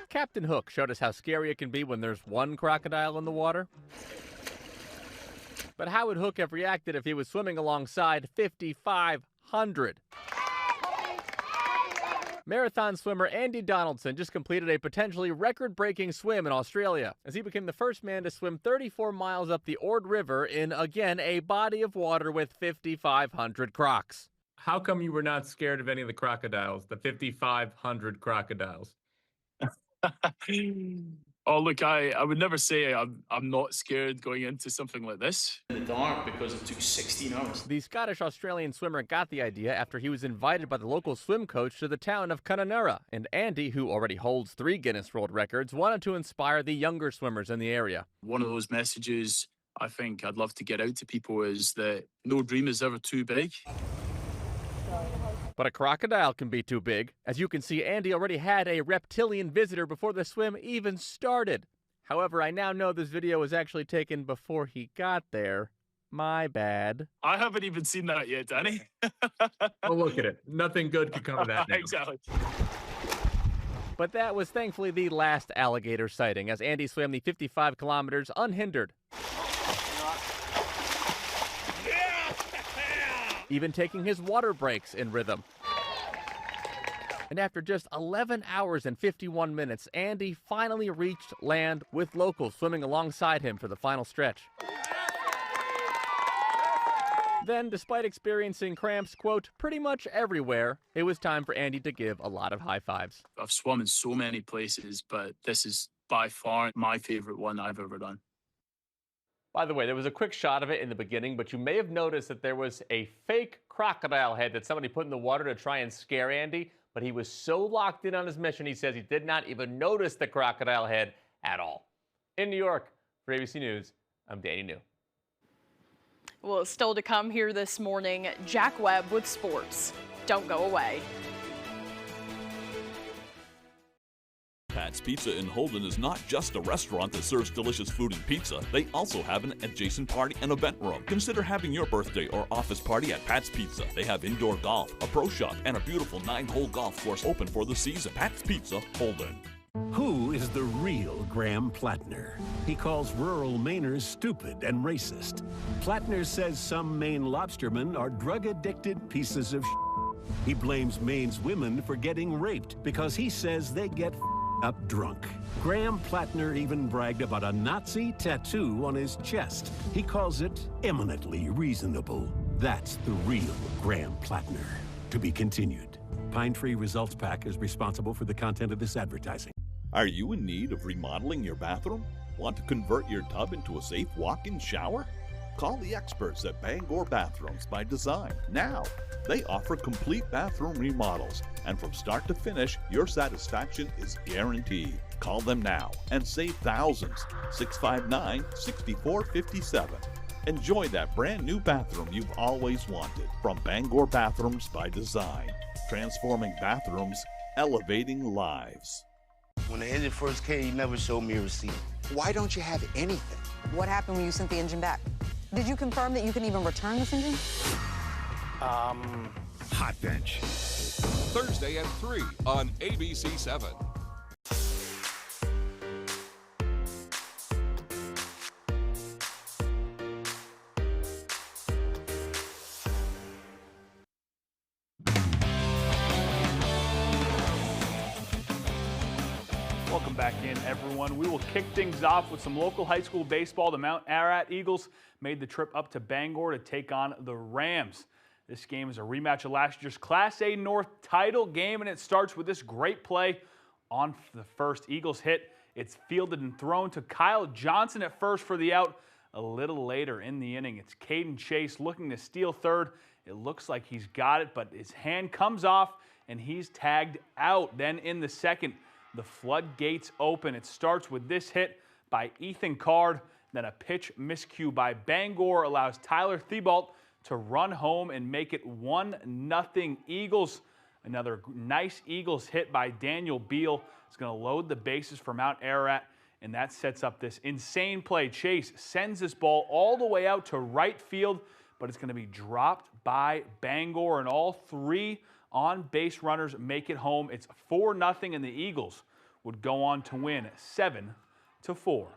Captain Hook showed us how scary it can be when there's one crocodile in the water. But how would Hook have reacted if he was swimming alongside 5,500? Marathon swimmer Andy Donaldson just completed a potentially record-breaking swim in Australia as he became the first man to swim 34 miles up the Ord River in, again, a body of water with 5,500 crocs.
How come you were not scared of any of the crocodiles, the 5,500 crocodiles?
Oh, look, I would never say I'm not scared going into something like this.
In the dark because it took 16 hours.
The Scottish-Australian swimmer got the idea after he was invited by the local swim coach to the town of Kununurra. And Andy, who already holds 3 Guinness World Records, wanted to inspire the younger swimmers in the area.
One of those messages I think I'd love to get out to people is that no dream is ever too big.
But a crocodile can be too big. As you can see, Andy already had a reptilian visitor before the swim even started. However, I now know this video was actually taken before he got there. My bad.
I haven't even seen that yet, Danny.
Well, look at it. Nothing good could come of that now.
Exactly.
But that was thankfully the last alligator sighting as Andy swam the 55 kilometers unhindered. Even taking his water breaks in rhythm. And after just 11 hours and 51 minutes, Andy finally reached land with locals swimming alongside him for the final stretch. Then, despite experiencing cramps, quote, pretty much everywhere, it was time for Andy to give a lot of high fives.
I've swum in so many places, but this is by far my favorite one I've ever done.
By the way, there was a quick shot of it in the beginning, but you may have noticed that there was a fake crocodile head that somebody put in the water to try and scare Andy, but he was so locked in on his mission, he says he did not even notice the crocodile head at all. In New York, for ABC News, I'm Danny New.
Well, still to come here this morning, Jack Webb with sports. Don't go away.
Pat's Pizza in Holden is not just a restaurant that serves delicious food and pizza. They also have an adjacent party and event room. Consider having your birthday or office party at Pat's Pizza. They have indoor golf, a pro shop, and a beautiful 9-hole golf course open for the season. Pat's Pizza, Holden.
Who is the real Graham Plattner? He calls rural Mainers stupid and racist. Plattner says some Maine lobstermen are drug-addicted pieces of shit. He blames Maine's women for getting raped because he says they get up drunk. Graham Plattner even bragged about a Nazi tattoo on his chest. He calls it eminently reasonable. That's the real Graham Plattner. To be continued. Pine Tree Results Pack is responsible for the content of this advertising.
Are you in need of remodeling your bathroom? Want to convert your tub into a safe walk-in shower? Call the experts at Bangor Bathrooms by Design now. They offer complete bathroom remodels, and from start to finish, your satisfaction is guaranteed. Call them now and save thousands. 659-6457. Enjoy that brand new bathroom you've always wanted from Bangor Bathrooms by Design. Transforming bathrooms, elevating lives.
When the engine first came, he never showed me a receipt.
Why don't you have anything?
What happened when you sent the engine back? Did you confirm that you can even return this engine?
Hot Bench. Thursday at 3 on ABC 7.
Welcome back in, everyone. We will kick things off with some local high school baseball. The Mount Ararat Eagles made the trip up to Bangor to take on the Rams. This game is a rematch of last year's Class A North title game, and it starts with this great play on the first. Eagles hit. It's fielded and thrown to Kyle Johnson at first for the out. A little later in the inning, it's Caden Chase looking to steal third. It looks like he's got it, but his hand comes off, and he's tagged out. Then in the second, the floodgates open. It starts with this hit by Ethan Card. Then a pitch miscue by Bangor allows Tyler Thibault to run home and make it 1-0 Eagles. Another nice Eagles hit by Daniel Beal. It's going to load the bases for Mount Ararat, and that sets up this insane play. Chase sends this ball all the way out to right field, but it's going to be dropped by Bangor, and all three on-base runners make it home. It's 4-0, and the Eagles would go on to win 7-4.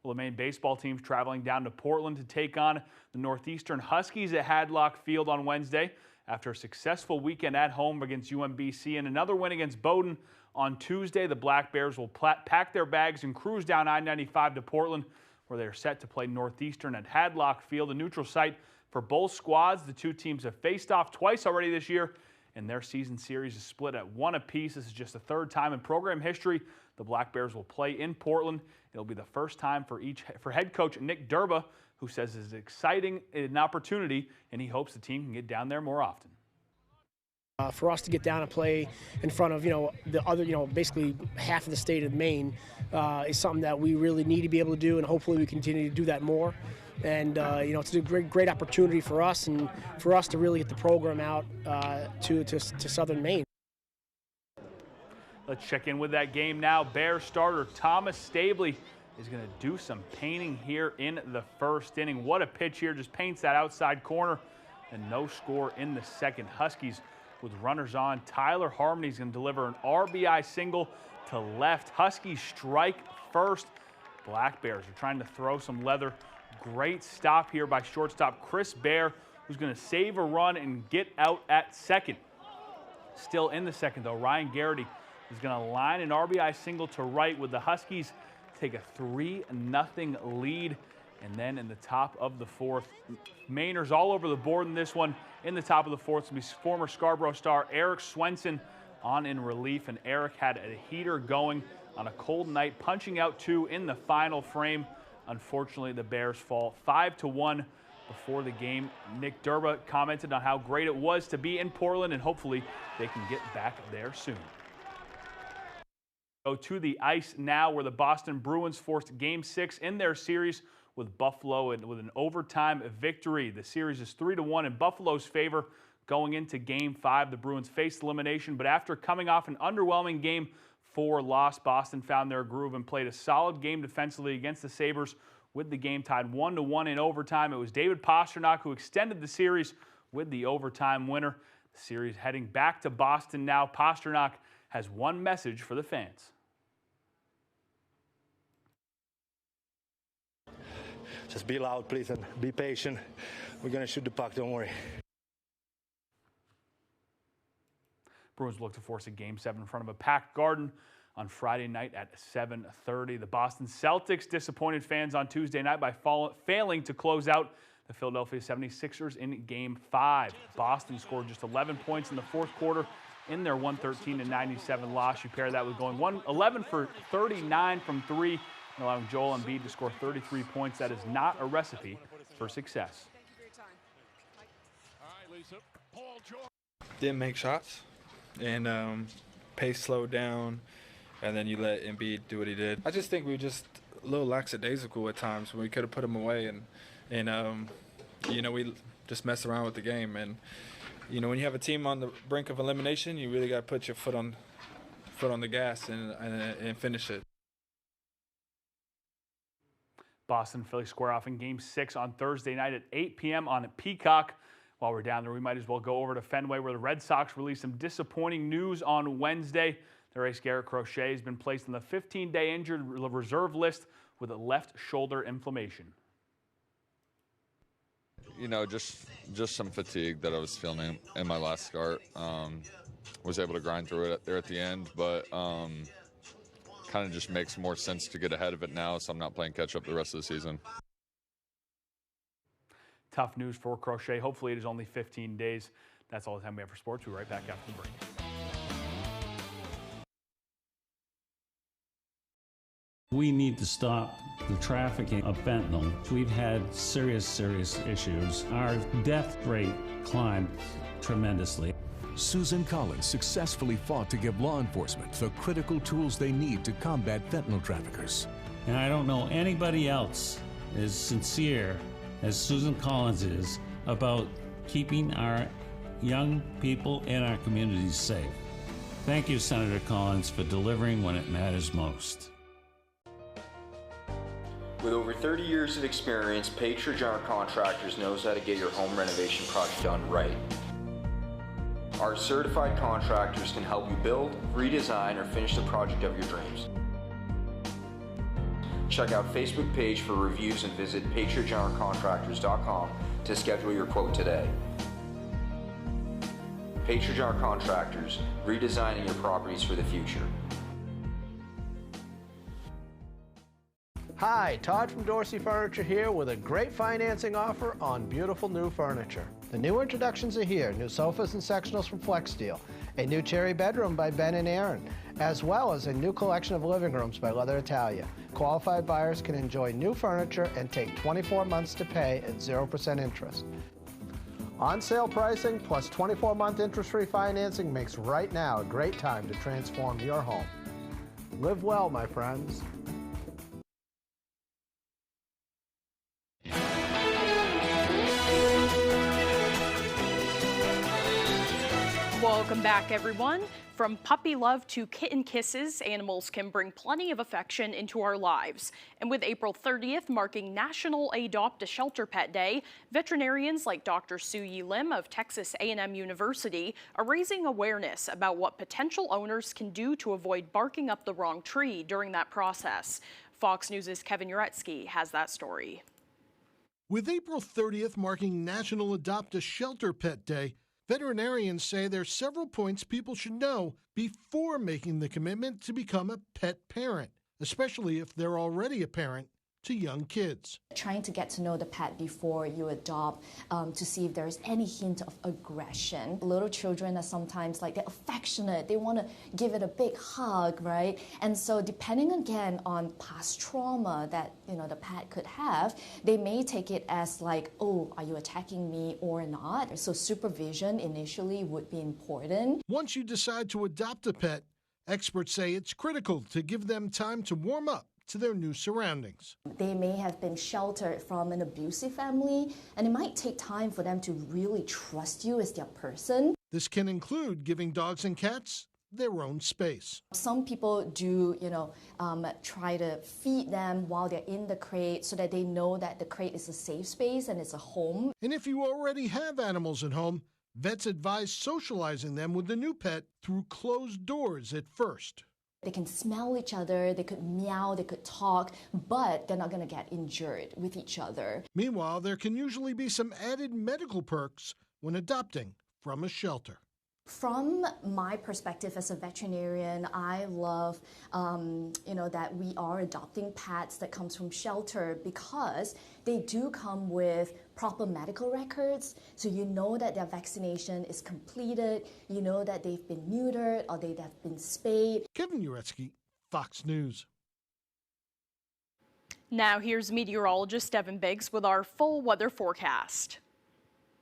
Well, the Maine baseball team's traveling down to Portland to take on the Northeastern Huskies at Hadlock Field on Wednesday. After a successful weekend at home against UMBC and another win against Bowdoin on Tuesday, the Black Bears will pack their bags and cruise down I-95 to Portland, where they are set to play Northeastern at Hadlock Field, a neutral site for both squads. The two teams have faced off twice already this year, and their season series is split at 1 apiece. This is just the third time in program history the Black Bears will play in Portland. It'll be the first time for head coach Nick Durba, who says it's exciting an opportunity, and he hopes the team can get down there more often.
For us to get down and play in front of, the other, basically half of the state of Maine is something that we really need to be able to do, and hopefully we continue to do that more. And, it's a great opportunity for us and for us to really get the program out to Southern Maine.
Let's check in with that game now. Bears starter Thomas Stabley is going to do some painting here in the first inning. What a pitch here. Just paints that outside corner, and no score in the second. Huskies with runners on. Tyler Harmony is going to deliver an RBI single to left. Huskies strike first. Black Bears are trying to throw some leather. Great stop here by shortstop Chris Bear, who's going to save a run and get out at second. Still in the second, though, Ryan Garrity is going to line an RBI single to right with the Huskies take a 3-0 lead And then in the top of the fourth, Mainers all over the board in this one. In the top of the fourth, will be former Scarborough star Eric Swenson on in relief. And Eric had a heater going on a cold night, punching out 2 in the final frame. Unfortunately, the Bears fall 5-1 before the game. Nick Durba commented on how great it was to be in Portland, and hopefully they can get back there soon. Go to the ice now, where the Boston Bruins forced Game 6 in their series with Buffalo, and with an overtime victory. The series is 3-1 in Buffalo's favor going into Game 5. The Bruins faced elimination, but after coming off an underwhelming Game 4 loss, Boston found their groove and played a solid game defensively against the Sabres, with the game tied 1-1 in overtime. It was David Pastrnak who extended the series with the overtime winner. The series heading back to Boston now. Pastrnak has one message for the fans.
Just be loud, please, and be patient. We're going to shoot the puck, don't worry.
Bruins look to force a Game 7 in front of a packed Garden on Friday night at 7:30. The Boston Celtics disappointed fans on Tuesday night by failing to close out the Philadelphia 76ers in Game 5. Boston scored just 11 points in the fourth quarter in their 113-97 loss. You pair that with going 11 for 39 from 3, and allowing Joel Embiid to score 33 points. That is not a recipe for success.
Didn't make shots, and pace slowed down, and then you let Embiid do what he did. I just think we were just a little lackadaisical at times when we could have put him away, and we just messed around with the game. And when you have a team on the brink of elimination, you really got to put your foot on the gas and finish it.
Boston and Philly square off in Game 6 on Thursday night at 8 p.m. on Peacock. While we're down there, we might as well go over to Fenway, where the Red Sox released some disappointing news on Wednesday. Their ace Garrett Crochet has been placed on the 15-day injured reserve list with a left shoulder inflammation.
Just some fatigue that I was feeling in my last start. Was able to grind through it there at the end, but kind of just makes more sense to get ahead of it now, so I'm not playing catch up the rest of the season.
Tough news for Crochet. Hopefully it is only 15 days. That's all the time we have for sports. We'll be right back after the break.
We need to stop the trafficking of fentanyl. We've had serious issues. Our death rate climbed tremendously.
Susan Collins successfully fought to give law enforcement the critical tools they need to combat fentanyl traffickers.
And I don't know anybody else as sincere as Susan Collins is about keeping our young people and our communities safe. Thank you, Senator Collins, for delivering when it matters most.
With over 30 years of experience, Patriot General Contractors knows how to get your home renovation project done right. Our certified contractors can help you build, redesign, or finish the project of your dreams. Check out Facebook page for reviews and visit patriotgeneralcontractors.com to schedule your quote today. Patriot General Contractors, redesigning your properties for the future.
Hi, Todd from Dorsey Furniture here with a great financing offer on beautiful new furniture. The new introductions are here, new sofas and sectionals from Flex Steel, a new cherry bedroom by Ben and Aaron, as well as a new collection of living rooms by Leather Italia. Qualified buyers can enjoy new furniture and take 24 months to pay at 0% interest. On sale pricing plus 24-month interest-free financing makes right now a great time to transform your home. Live well, my friends.
Welcome back, everyone. From puppy love to kitten kisses, animals can bring plenty of affection into our lives. And with April 30th marking National Adopt a Shelter Pet Day, veterinarians like Dr. Soo-Yi Lim of Texas A&M University are raising awareness about what potential owners can do to avoid barking up the wrong tree during that process. Fox News' Kevin Uretsky has that story.
With April 30th marking National Adopt a Shelter Pet Day, veterinarians say there's several points people should know before making the commitment to become a pet parent, especially if they're already a parent. to young kids.
Trying to get to know the pet before you adopt to see if there's any hint of aggression. Little children are sometimes they're affectionate. They want to give it a big hug, right? And so depending again on past trauma that the pet could have, they may take it as oh, are you attacking me or not? So supervision initially would be important.
Once you decide to adopt a pet, experts say it's critical to give them time to warm up to their new surroundings.
They may have been sheltered from an abusive family, and it might take time for them to really trust you as their person.
This can include giving dogs and cats their own space.
Some people do, try to feed them while they're in the crate so that they know that the crate is a safe space and it's a home.
And if you already have animals at home, vets advise socializing them with the new pet through closed doors at first.
They can smell each other, they could meow, they could talk, but they're not going to get injured with each other.
Meanwhile, there can usually be some added medical perks when adopting from a shelter.
From my perspective as a veterinarian, I love, that we are adopting pets that comes from shelter because they do come with proper medical records. So you know that their vaccination is completed, you know that they've been neutered or they have been spayed.
Kevin Uretsky, Fox News.
Now here's meteorologist Evan Biggs with our full weather forecast.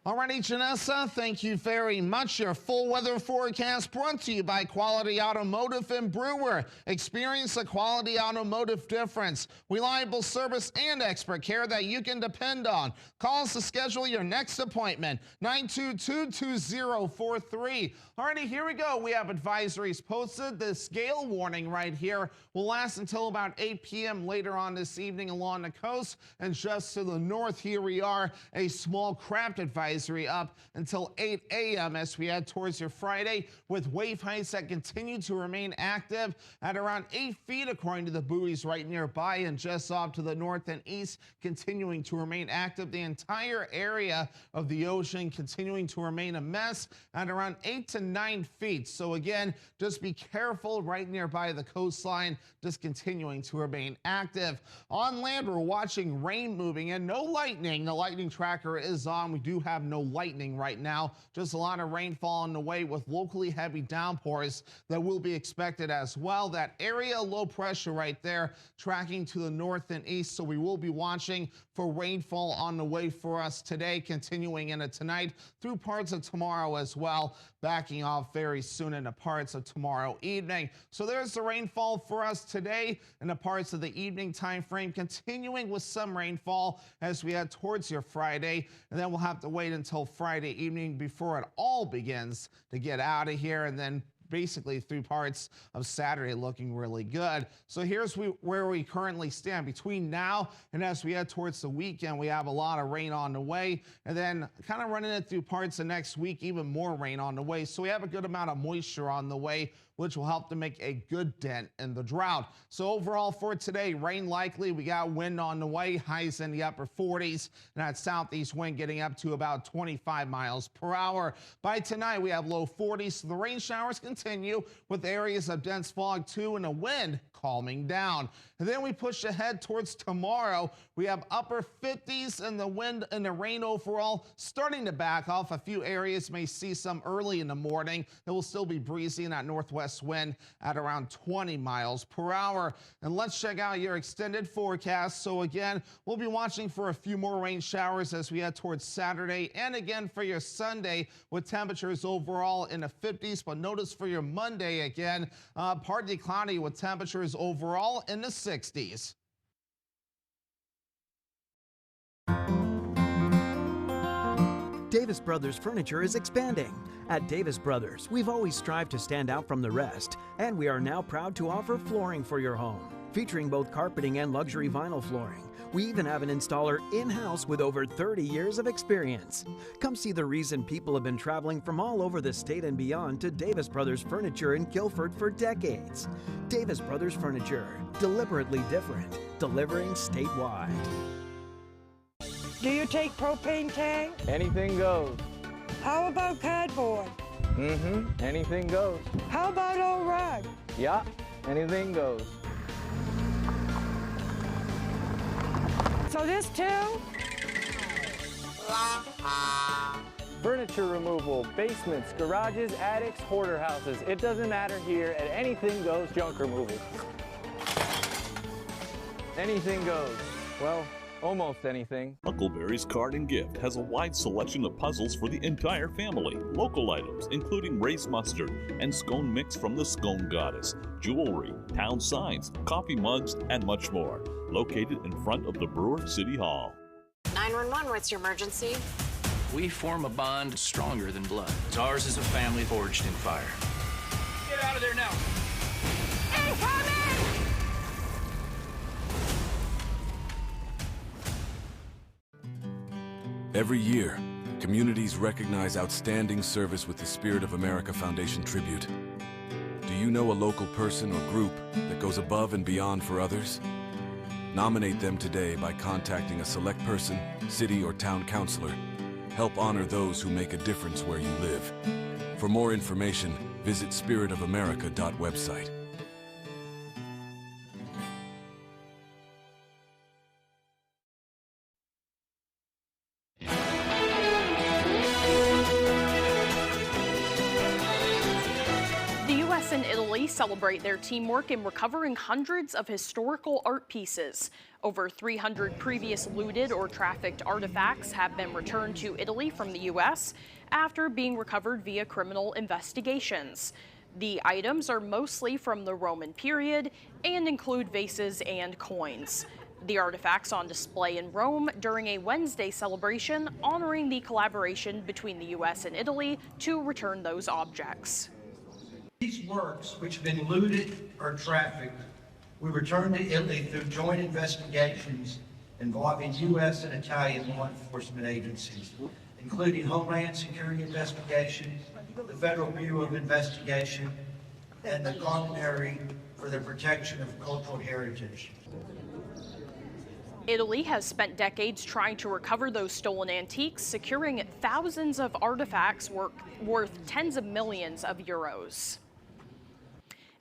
All righty, Janessa, thank you very much. Your full weather forecast brought to you by Quality Automotive and Brewer. Experience the Quality Automotive difference. Reliable service and expert care that you can depend on. Call us to schedule your next appointment, 922-2043. All righty, here we go. We have advisories posted. This gale warning right here will last until about 8 p.m. later on this evening along the coast. And just to the north, here we are, a small craft advisory up until 8 a.m. as we head towards your Friday, with wave heights that continue to remain active at around 8 feet according to the buoys right nearby, and just off to the north and east continuing to remain active. The entire area of the ocean continuing to remain a mess at around 8 to 9 feet. So again, just be careful right nearby the coastline, just continuing to remain active. On land, we're watching rain moving and no lightning. The lightning tracker is on. We do have no lightning right now, just a lot of rainfall on the way with locally heavy downpours that will be expected as well. That area low pressure right there tracking to the north and east, so we will be watching for rainfall on the way for us today, continuing into tonight through parts of tomorrow as well, backing off very soon into parts of tomorrow evening. So there's the rainfall for us today in the parts of the evening time frame, continuing with some rainfall as we head towards your Friday, and then we'll have to wait until Friday evening before it all begins to get out of here, and then basically through parts of Saturday looking really good. So here's where we currently stand. Between now and as we head towards the weekend, we have a lot of rain on the way, and then kind of running it through parts of next week, even more rain on the way. So we have a good amount of moisture on the way, which will help to make a good dent in the drought. So overall for today, rain likely. We got wind on the way, highs in the upper 40s, and that southeast wind getting up to about 25 miles per hour. By tonight, we have low 40s, so the rain showers continue with areas of dense fog too, and the wind calming down. And then we push ahead towards tomorrow. We have upper 50s, and the wind and the rain overall starting to back off. A few areas may see some early in the morning. It will still be breezy in that northwest wind at around 20 miles per hour. And let's check out your extended forecast. So again, we'll be watching for a few more rain showers as we head towards Saturday, and again for your Sunday with temperatures overall in the 50s. But notice for your Monday again, partly cloudy with temperatures overall in the 60s.
Davis Brothers Furniture is expanding. At Davis Brothers, we've always strived to stand out from the rest, and we are now proud to offer flooring for your home, featuring both carpeting and luxury vinyl flooring. We even have an installer in-house with over 30 years of experience. Come see the reason people have been traveling from all over the state and beyond to Davis Brothers Furniture in Guilford for decades. Davis Brothers Furniture, deliberately different, delivering statewide.
Do you take propane tank?
Anything goes.
How about cardboard?
Anything goes.
How about old rug?
Yeah, anything goes.
So this too?
Furniture removal, basements, garages, attics, hoarder houses. It doesn't matter here at Anything Goes Junk Removal. Anything goes. Well, almost anything.
Huckleberry's Card and Gift has a wide selection of puzzles for the entire family. Local items, including raised mustard and scone mix from the Scone Goddess, jewelry, town signs, coffee mugs, and much more. Located in front of the Brewer City Hall.
911, what's your emergency?
We form a bond stronger than blood. Ours is a family forged in fire.
Get out of there now.
Every year, communities recognize outstanding service with the Spirit of America Foundation tribute. Do you know a local person or group that goes above and beyond for others? Nominate them today by contacting a select person, city, or town councilor. Help honor those who make a difference where you live. For more information, visit spiritofamerica.website.
And Italy celebrate their teamwork in recovering hundreds of historical art pieces. Over 300 previous looted or trafficked artifacts have been returned to Italy from the U.S. after being recovered via criminal investigations. The items are mostly from the Roman period and include vases and coins. The artifacts on display in Rome during a Wednesday celebration honoring the collaboration between the U.S. and Italy to return those objects.
These works, which have been looted or trafficked, we returned to Italy through joint investigations involving U.S. and Italian law enforcement agencies, including Homeland Security Investigation, the Federal Bureau of Investigation, and the Carabinieri for the protection of cultural heritage.
Italy has spent decades trying to recover those stolen antiques, securing thousands of artifacts worth tens of millions of euros.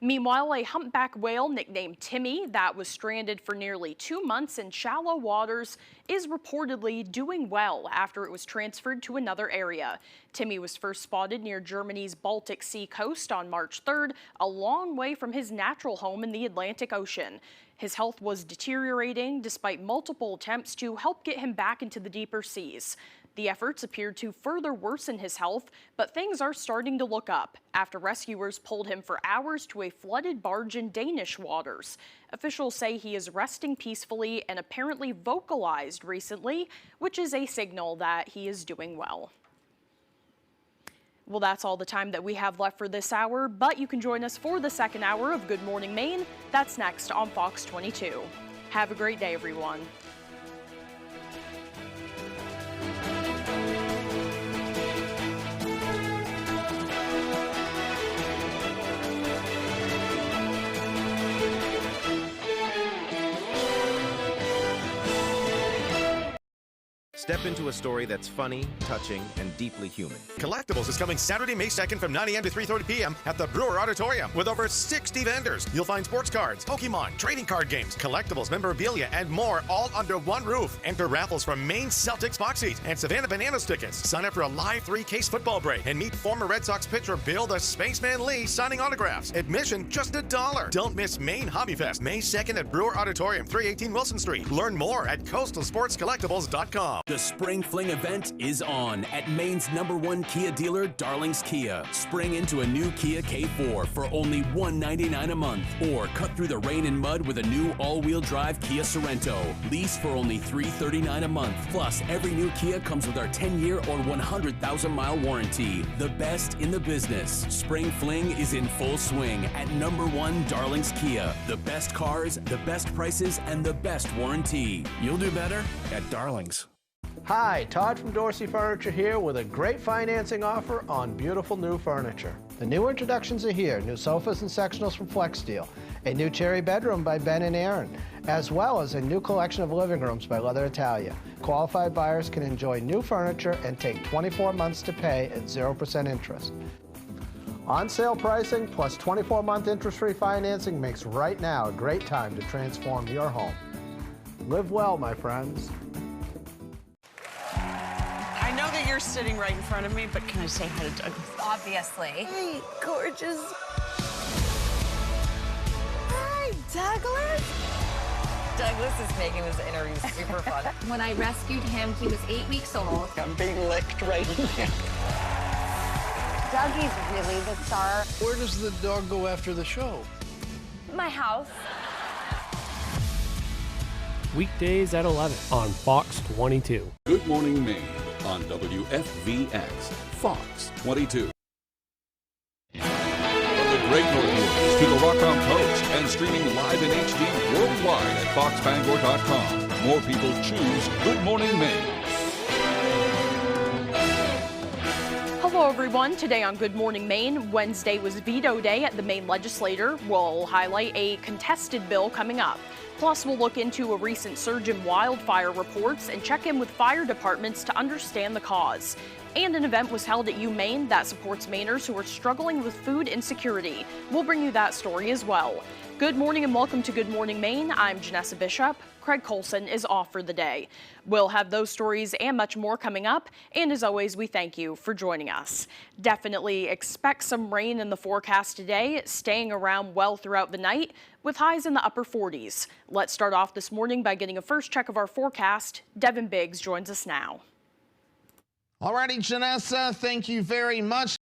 Meanwhile, a humpback whale nicknamed Timmy that was stranded for nearly 2 months in shallow waters is reportedly doing well after it was transferred to another area. Timmy was first spotted near Germany's Baltic Sea coast on March 3rd, a long way from his natural home in the Atlantic Ocean. His health was deteriorating despite multiple attempts to help get him back into the deeper seas. The efforts appeared to further worsen his health, but things are starting to look up after rescuers pulled him for hours to a flooded barge in Danish waters. Officials say he is resting peacefully and apparently vocalized recently, which is a signal that he is doing well. Well, that's all the time that we have left for this hour, but you can join us for the second hour of Good Morning Maine. That's next on Fox 22. Have a great day, everyone.
Step into a story that's funny, touching, and deeply human.
Collectibles is coming Saturday, May 2nd from 9 a.m. to 3:30 p.m. at the Brewer Auditorium with over 60 vendors. You'll find sports cards, Pokemon, trading card games, collectibles, memorabilia, and more all under one roof. Enter raffles from Maine Celtics box seats and Savannah Bananas tickets. Sign up for a live 3-case football break and meet former Red Sox pitcher Bill the Spaceman Lee signing autographs. Admission just $1. Don't miss Maine Hobby Fest, May 2nd at Brewer Auditorium, 318 Wilson Street. Learn more at coastalsportscollectibles.com.
The Spring Fling event is on at Maine's #1 Kia dealer, Darling's Kia. Spring into a new Kia K4 for only $199 a month. Or cut through the rain and mud with a new all-wheel drive Kia Sorento. Lease for only $339 a month. Plus, every new Kia comes with our 10-year or 100,000-mile warranty. The best in the business. Spring Fling is in full swing at #1 Darling's Kia. The best cars, the best prices, and the best warranty. You'll do better at Darling's.
Hi, Todd from Dorsey Furniture here with a great financing offer on beautiful new furniture. The new introductions are here, new sofas and sectionals from FlexSteel, a new cherry bedroom by Ben and Aaron, as well as a new collection of living rooms by Leather Italia. Qualified buyers can enjoy new furniture and take 24 months to pay at 0% interest. On-sale pricing plus 24-month interest-free financing makes right now a great time to transform your home. Live well, my friends.
I know that you're sitting right in front of me, but can I say hi to Douglas?
Obviously.
Hey, gorgeous. Hi, Douglas.
Douglas is making this interview super fun. When I rescued him, he was 8 weeks old.
I'm being licked right now.
Dougie's really the star.
Where does the dog go after the show?
My house.
Weekdays at 11 on Fox 22.
Good Morning Maine on WFVX, Fox 22. From the Great Northwoods to the Rocktown Coast and streaming live in HD worldwide at foxbangor.com. More people choose Good Morning Maine.
Hello, everyone. Today on Good Morning Maine, Wednesday was veto day at the Maine legislature. We'll highlight a contested bill coming up. Plus, we'll look into a recent surge in wildfire reports and check in with fire departments to understand the cause. And an event was held at UMaine that supports Mainers who are struggling with food insecurity. We'll bring you that story as well. Good morning and welcome to Good Morning Maine. I'm Janessa Bishop. Craig Colson is off for the day. We'll have those stories and much more coming up. And as always, we thank you for joining us. Definitely expect some rain in the forecast today, staying around well throughout the night with highs in the upper 40s. Let's start off this morning by getting a first check of our forecast. Devin Biggs joins us now.
Alrighty, Janessa, thank you very much.